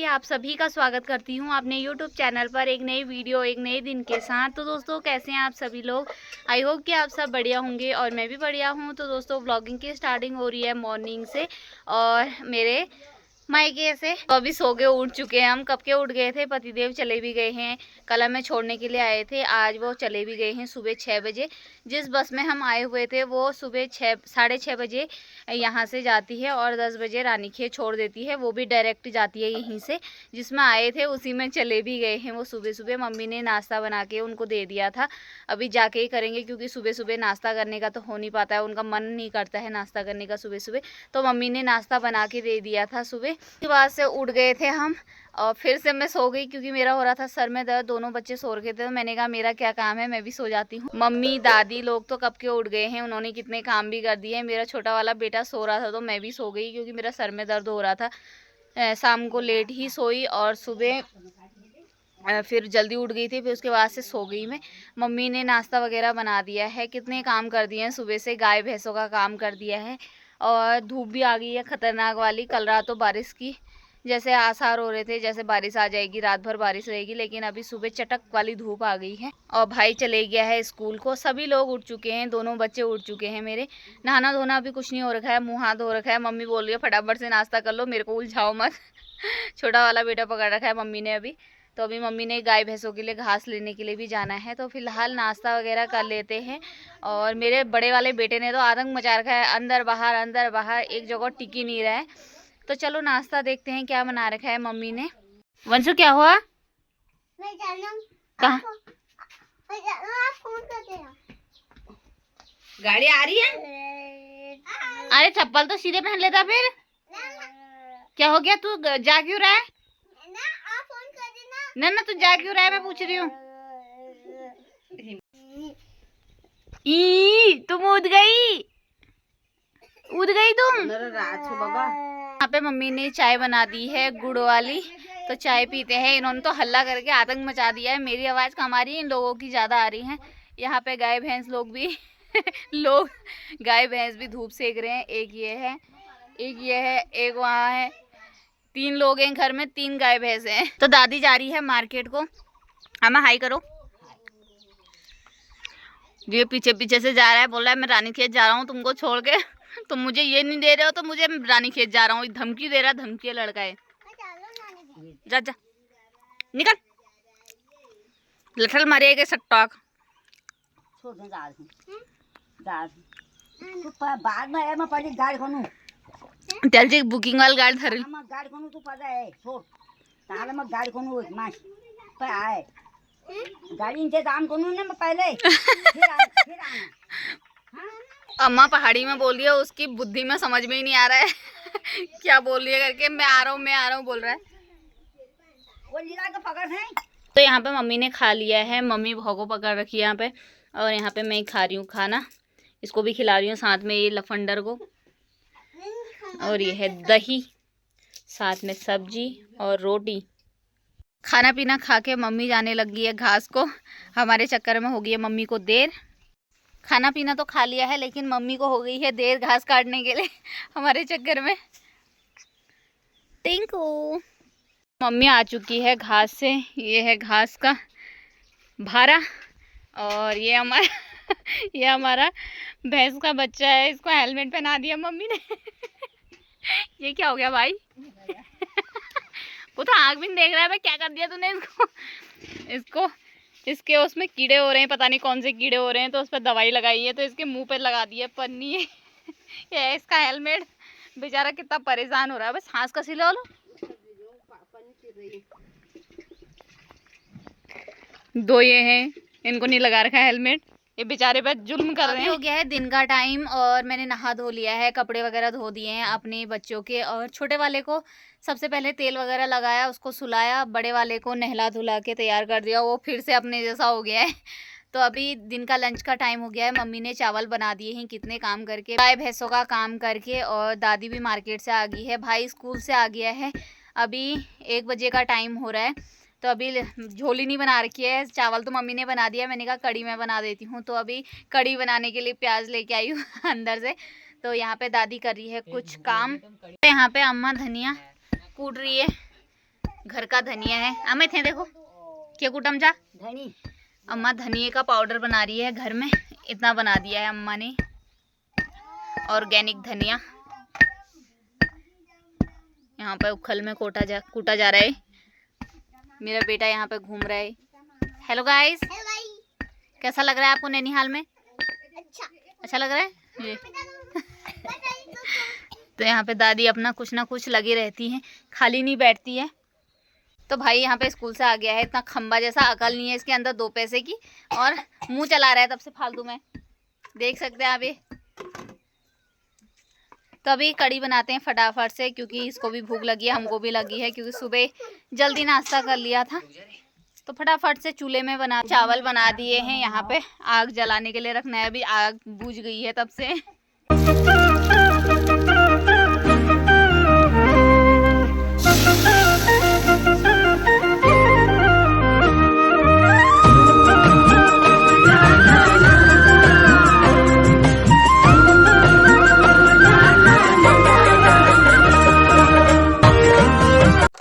आप सभी का स्वागत करती हूँ अपने YouTube चैनल पर एक नई वीडियो एक नए दिन के साथ। तो दोस्तों कैसे हैं आप सभी लोग। आई होप कि आप सब बढ़िया होंगे और मैं भी बढ़िया हूँ। तो दोस्तों व्लॉगिंग की स्टार्टिंग हो रही है मॉर्निंग से और मेरे मायके से। तो अभी सो के उठ चुके हैं हम, कब के उठ गए थे। पतिदेव चले भी गए हैं, कल हमें छोड़ने के लिए आए थे, आज वो चले भी गए हैं सुबह 6 बजे। जिस बस में हम आए हुए थे वो सुबह 6-6:30 बजे यहाँ से जाती है और 10 बजे रानीखेत छोड़ देती है। वो भी डायरेक्ट जाती है यहीं से, जिसमें आए थे उसी में चले भी गए हैं वो सुबह सुबह। मम्मी ने नाश्ता बना के उनको दे दिया था, अभी जाके ही करेंगे क्योंकि सुबह सुबह नाश्ता करने का तो हो नहीं पाता है, उनका मन नहीं करता है नाश्ता करने का सुबह सुबह। तो मम्मी ने नाश्ता बना के दे दिया था सुबह। उसके बाद से उठ गए थे हम और फिर से मैं सो गई क्योंकि मेरा हो रहा था सर में दर्द। दोनों बच्चे सो रखे थे तो मैंने कहा मेरा क्या काम है, मैं भी सो जाती हूँ। मम्मी दादी लोग तो कब के उठ गए हैं, उन्होंने कितने काम भी कर दिए। मेरा छोटा वाला बेटा सो रहा था तो मैं भी सो गई क्योंकि मेरा सर में दर्द हो रहा था। शाम को लेट ही सोई और सुबह फिर जल्दी उठ गई थी। फिर उसके बाद से सो गई मैं। मम्मी ने नाश्ता वगैरह बना दिया है, कितने काम कर दिए हैं सुबह से। गाय भैंसों का काम कर दिया है और धूप भी आ गई है खतरनाक वाली। कल रात तो बारिश की जैसे आसार हो रहे थे, जैसे बारिश आ जाएगी, रात भर बारिश रहेगी, लेकिन अभी सुबह चटक वाली धूप आ गई है। और भाई चले गया है स्कूल को। सभी लोग उठ चुके हैं, दोनों बच्चे उठ चुके हैं मेरे। नहाना धोना अभी कुछ नहीं हो रखा है, मुँह हाथ धो रखा है। मम्मी बोल रही है फटाफट से नाश्ता कर लो, मेरे को उलझाओ मत। छोटा वाला बेटा पकड़ रखा है मम्मी ने अभी। तो अभी मम्मी ने गाय भैंसों के लिए घास लेने के लिए भी जाना है, तो फिलहाल नाश्ता वगैरह कर लेते हैं। और मेरे बड़े वाले बेटे ने तो आतंक मचा रखा है, अंदर बाहर एक जगह टिक ही नहीं रहा है। तो चलो नाश्ता देखते हैं क्या बना रखा है मम्मी ने। वंशु क्या हुआ? कहाँ? गाड़ी आ रही है। अरे चप्पल तो सीधे पहन लेता फिर। क्या हो गया, तू जा क्यों रहा है? ना तू जा क्यों रहा है, मैं पूछ रही हूँ। तुम उठ गई तुम। बाबा यहाँ पे मम्मी ने चाय बना दी है गुड़ वाली, तो चाय पीते हैं। इन्होंने तो हल्ला करके आतंक मचा दिया है। मेरी आवाज़ कम आ रही है, इन लोगों की ज़्यादा आ रही है। यहाँ पे गाय भैंस लोग भी लोग गाय भैंस भी धूप सेक रहे हैं। एक ये है, एक वहाँ है। 3 लोग हैं घर में, 3 गाय भैंस हैं। तो दादी जा रही है मार्केट को। अम्मा हाई करो। ये पीछे पीछे से जा रहा है, बोल रहा है मैं रानीखेत जा रहा हूँ तुमको छोड़ के। तुम मुझे ये नहीं दे रहे हो तो मुझे रानीखेत जा रहा हूँ, धमकी दे रहा। धमकी लड़का है। जा जा निकल, लठल मारेगा सट्टाक। छोड़ दे बाद में मैं पहले गाड़ी कोनू त्याची बुकिंग वाली गाडी धरली। मग गाडी कोनू तू पदा आहे छोड़ ताले मग गाडी कोनू माश पे आए गाड़ी इंतजाम कोनू ने पहले फिर आना। अम्मा पहाड़ी में बोल रही है, उसकी बुद्धि में समझ में ही नहीं आ रहा है क्या बोल रही है करके। मैं आ रहा हूँ बोल रहा है। वो लीला का पकड़ है। तो यहाँ पे मम्मी ने खा लिया है, मम्मी भोगो पकड़ रखी है यहाँ पे। और यहाँ पे मैं खा रही हूँ खाना, इसको भी खिला रही हूँ साथ में ये लफंडर को। और ये है दही, साथ में सब्जी और रोटी। खाना पीना खा के मम्मी जाने लग गई है घास को। हमारे चक्कर में हो गई है मम्मी को देर। खाना पीना तो खा लिया है लेकिन मम्मी को हो गई है देर घास काटने के लिए हमारे चक्कर में। टिंकू मम्मी आ चुकी है घास से। ये है घास का भारा और ये हमारा भैंस का बच्चा है। इसको हेलमेट पहना दिया मम्मी ने। ये क्या हो गया भाई? वो तो आँख भी नहीं देख रहा है। मैं क्या कर दिया तूने इसको इसके उसमें कीड़े हो रहे हैं, पता नहीं कौन से कीड़े हो रहे हैं, तो उस पर दवाई लगाई है तो इसके मुंह पे लगा दी है पन्नी। ये है इसका हेलमेट। बेचारा कितना परेशान हो रहा है। बस सांस का सिला लो। 2 ये हैं, इनको नहीं लगा रखा है हेलमेट। ये बेचारे पे जुल्म कर रहे हैं। हो गया है दिन का टाइम और मैंने नहा धो लिया है, कपड़े वगैरह धो दिए हैं अपने बच्चों के। और छोटे वाले को सबसे पहले तेल वगैरह लगाया, उसको सुलाया। बड़े वाले को नहला धुला के तैयार कर दिया, वो फिर से अपने जैसा हो गया है। तो अभी दिन का लंच का टाइम हो गया है। मम्मी ने चावल बना दिए हैं कितने काम करके, गाय भैंसों का काम करके। और दादी भी मार्केट से आ गई है, भाई स्कूल से आ गया है। अभी 1 बजे का टाइम हो रहा है। तो अभी झोली नहीं बना रखी है, चावल तो मम्मी ने बना दिया। मैंने कहा कड़ी मैं बना देती हूँ, तो अभी कड़ी बनाने के लिए प्याज लेके आई हूँ अंदर से। तो यहाँ पे दादी कर रही है कुछ काम। यहाँ पे अम्मा धनिया कूट रही है। घर का धनिया है। अम्मा थे देखो क्या कुटम जा धनी अम्मा धनिए का पाउडर बना रही है घर में। इतना बना दिया है अम्मा ने, ऑर्गेनिक धनिया। यहाँ पे उखल में कूटा जा रहा है। मेरा बेटा यहाँ पे घूम रहा है। हेलो गाइस, कैसा लग रहा है आपको नैनीहाल में? अच्छा लग रहा है ये। तो यहाँ पे दादी अपना कुछ ना कुछ लगी रहती हैं, खाली नहीं बैठती है। तो भाई यहाँ पे स्कूल से आ गया है, इतना खंबा जैसा, अकल नहीं है इसके अंदर 2 पैसे की, और मुंह चला रहा है तब से फालतू में। देख सकते हैं आप ये। तो अभी कड़ी बनाते हैं फटाफट से, क्योंकि इसको भी भूख लगी है, हमको भी लगी है, क्योंकि सुबह जल्दी नाश्ता कर लिया था। तो फटाफट से चूल्हे में चावल बना दिए हैं। यहाँ पे आग जलाने के लिए रखना है, अभी आग बुझ गई है तब से।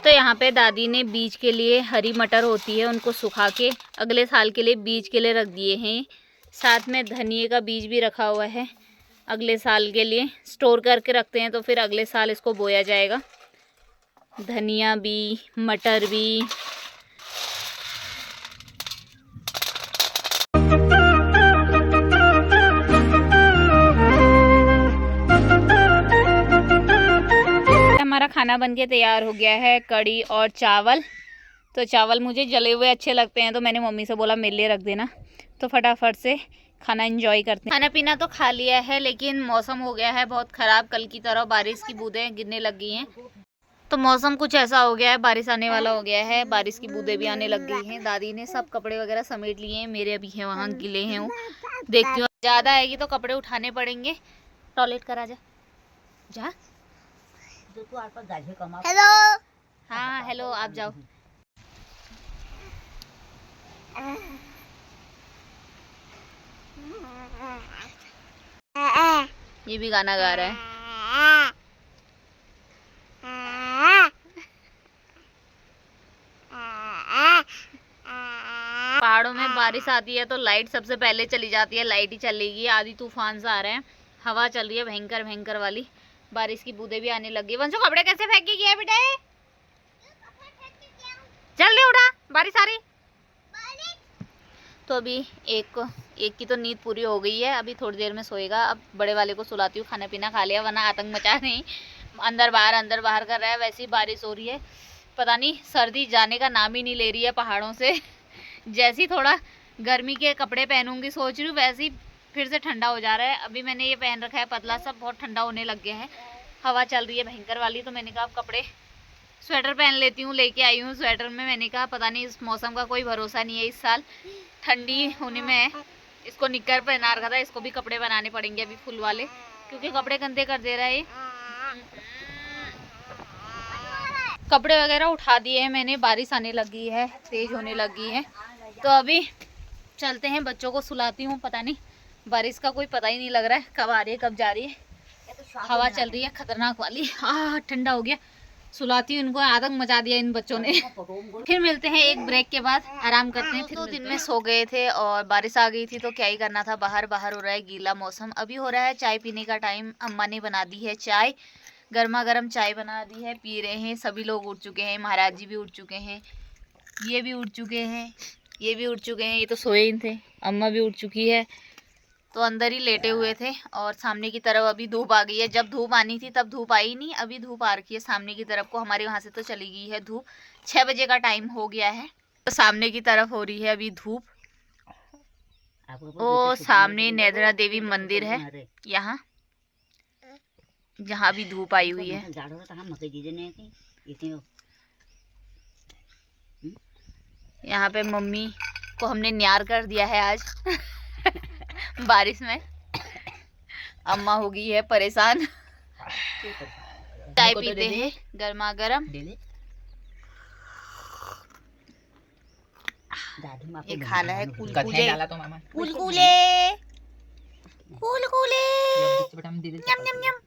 यहाँ पे दादी ने बीज के लिए, हरी मटर होती है उनको सुखा के अगले साल के लिए बीज के लिए रख दिए हैं। साथ में धनिए का बीज भी रखा हुआ है, अगले साल के लिए स्टोर करके रखते हैं, तो फिर अगले साल इसको बोया जाएगा। धनिया भी, मटर भी। हमारा खाना बनके तैयार हो गया है, कड़ी और चावल। तो चावल मुझे जले हुए अच्छे लगते हैं, तो मैंने मम्मी से बोला मेरे लिए रख देना। तो फटाफट से खाना एंजॉय करते हैं। खाना पीना तो खा लिया है, लेकिन मौसम हो गया है बहुत ख़राब, कल की तरह बारिश की बूंदें गिरने लग गई हैं। तो मौसम कुछ ऐसा हो गया है, बारिश आने वाला हो गया है, बारिश की बूंदें भी आने लग गई हैं। दादी ने सब कपड़े वगैरह समेट लिए हैं, मेरे अभी हैं वहाँ गिले हैं वो। देखती हूँ ज़्यादा आएगी तो कपड़े उठाने पड़ेंगे। टॉयलेट करा जा। हेलो। हाँ हेलो, आप जाओ। ये भी गाना गा रहा है। पहाड़ों में बारिश आती है तो लाइट सबसे पहले चली जाती है, लाइट ही चलेगी। आधी तूफान से आ रहे हैं, हवा चल रही है भयंकर भयंकर वाली, बारिश की बूंदें भी आने लगी। वंशु कपड़े कैसे फेंक के गया बेटा? जल्दी उठा, बारिश आ रही। तो अभी एक की तो नींद पूरी हो गई है, अभी थोड़ी देर में सोएगा। अब बड़े वाले को सुलाती हूँ, खाना पीना खा लिया, वरना आतंक मचा नहीं, अंदर बाहर कर रहा है। वैसी बारिश हो रही है, पता नहीं सर्दी जाने का नाम ही नहीं ले रही है पहाड़ों से। जैसी थोड़ा गर्मी के कपड़े पहनूंगी सोच रही हूँ, वैसे ही फिर से ठंडा हो जा रहा है। अभी मैंने ये पहन रखा है पतला सा, बहुत ठंडा होने लग गया है, हवा चल रही है भयंकर वाली। तो मैंने कहा अब कपड़े, स्वेटर पहन लेती हूँ, लेके आई हूँ स्वेटर में। मैंने कहा पता नहीं इस मौसम का कोई भरोसा नहीं है, इस साल ठंडी होने में है। इसको निक्कर पहना रखा था, इसको भी कपड़े बनाने पड़ेंगे अभी फुल वाले, क्योंकि कपड़े गंदे कर दे रहा है। कपड़े वगैरह उठा दिए हैं मैंने, बारिश आने लगी है, तेज होने लगी है। तो अभी चलते हैं, बच्चों को सुलाती हूँ। पता नहीं बारिश का कोई पता ही नहीं लग रहा है, कब आ रही है कब जा रही है। हवा चल रही है खतरनाक वाली। ठंडा हो गया, सुलाती हूँ इनको, आतंक मचा दिया इन बच्चों ने। फिर मिलते हैं एक ब्रेक के बाद, आराम करते हैं। फिर 2 दिन में सो गए थे और बारिश आ गई थी, तो क्या ही करना था, बाहर हो रहा है गीला मौसम। अभी हो रहा है चाय पीने का टाइम। अम्मा ने बना दी है चाय, गर्मा गर्म चाय बना दी है, पी रहे हैं। सभी लोग उठ चुके हैं, महाराज जी भी उठ चुके हैं, ये भी उठ चुके हैं, ये भी उठ चुके हैं, ये तो सोए ही थे। अम्मा भी उठ चुकी है, तो अंदर ही लेटे हुए थे। और सामने की तरफ अभी धूप आ गई है, जब धूप आनी थी तब धूप आई नहीं, अभी धूप आ रखी है सामने की तरफ को। हमारे वहाँ से तो चली गई है धूप, 6 बजे का टाइम हो गया है, तो सामने की तरफ हो रही है अभी धूप। ओ सामने नैद्रा देवी मंदिर है, यहाँ जहाँ भी धूप आई हुई है। यहाँ पे मम्मी को हमने न्यार कर दिया है आज बारिश में। अम्मा हो गई है परेशान। चाय पीते हैं गर्मा गर्म। ये खाना है कुलकुले, कुलकुले, कुलकुले, यम यम यम।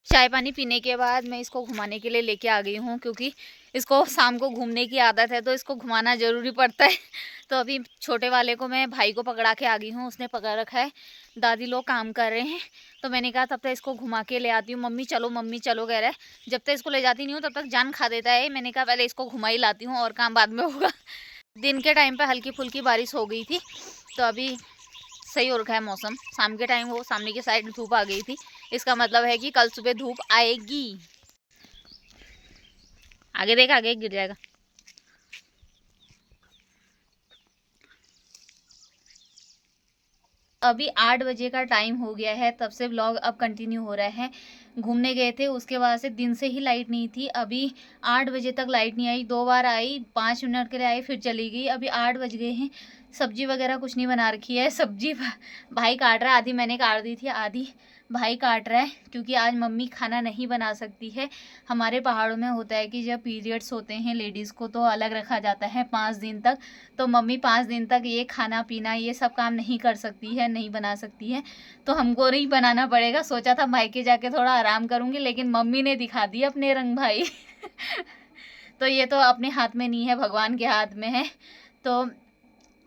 चाय पानी पीने के बाद मैं इसको घुमाने के लिए लेके आ गई हूँ, क्योंकि इसको शाम को घूमने की आदत है तो इसको घुमाना ज़रूरी पड़ता है। तो अभी छोटे वाले को मैं भाई को पकड़ा के आ गई हूँ, उसने पकड़ रखा है। दादी लोग काम कर रहे हैं तो मैंने कहा तब तक इसको घुमा के ले आती हूँ। मम्मी चलो कह रहा है। जब तक इसको ले जाती नहीं हूँ तब तक जान खा देता है। मैंने कहा पहले इसको घुमा ही लाती हूँ और काम बाद में होगा। दिन के टाइम पे हल्की फुल्की बारिश हो गई थी तो अभी सही हो रखा है मौसम। शाम के टाइम वो सामने की साइड धूप आ गई थी, इसका मतलब है कि कल सुबह धूप आएगी। आगे देख, आगे गिर जाएगा। अभी 8 बजे का टाइम हो गया है, तब से व्लॉग अब कंटिन्यू हो रहा है। घूमने गए थे, उसके बाद से दिन से ही लाइट नहीं थी। अभी 8 बजे तक लाइट नहीं आई, 2 बार आई, 5 मिनट के लिए आई फिर चली गई। अभी 8 बज गए हैं। सब्जी वगैरह कुछ नहीं बना रखी है। सब्जी भाई काट रहा है, आधी मैंने काट दी थी, आधी भाई काट रहा है, क्योंकि आज मम्मी खाना नहीं बना सकती है। हमारे पहाड़ों में होता है कि जब पीरियड्स होते हैं लेडीज़ को तो अलग रखा जाता है 5 दिन तक। तो मम्मी 5 दिन तक ये खाना पीना ये सब काम नहीं कर सकती है, नहीं बना सकती है, तो हमको नहीं बनाना पड़ेगा। सोचा था मायके जाके थोड़ा आराम करूँगी, लेकिन मम्मी ने दिखा दिए अपने रंग भाई। तो ये तो अपने हाथ में नहीं है, भगवान के हाथ में है। तो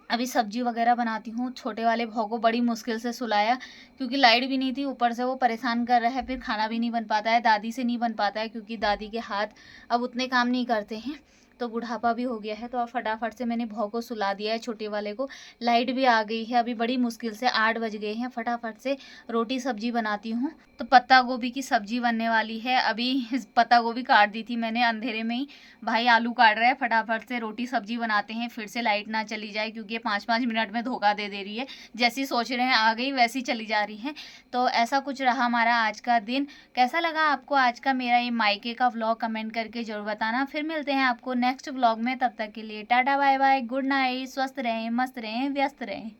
अभी सब्जी वगैरह बनाती हूँ। छोटे वाले भाव को बड़ी मुश्किल से सुलाया, क्योंकि लाइट भी नहीं थी, ऊपर से वो परेशान कर रहा है, फिर खाना भी नहीं बन पाता है। दादी से नहीं बन पाता है, क्योंकि दादी के हाथ अब उतने काम नहीं करते हैं, तो बुढ़ापा भी हो गया है। तो अब फटाफट से मैंने भाव को सुला दिया है, छोटे वाले को। लाइट भी आ गई है, अभी बड़ी मुश्किल से 8 बज गए हैं। फटाफट से रोटी सब्जी बनाती हूँ। तो पत्ता गोभी की सब्जी बनने वाली है। अभी पत्ता गोभी काट दी थी मैंने अंधेरे में ही। भाई आलू काट रहा है, फटाफट से रोटी सब्जी बनाते हैं, फिर से लाइट ना चली जाए, क्योंकि ये 5-5 मिनट में धोखा दे रही है। जैसी सोच रहे हैं आ गई, वैसी चली जा रही है। तो ऐसा कुछ रहा हमारा आज का दिन। कैसा लगा आपको आज का मेरा ये मायके का व्लॉग, कमेंट करके जरूर बताना। फिर मिलते हैं आपको नेक्स्ट व्लॉग में, तब तक के लिए tata bye bye, good night, स्वस्थ रहें, मस्त रहें, व्यस्त रहें।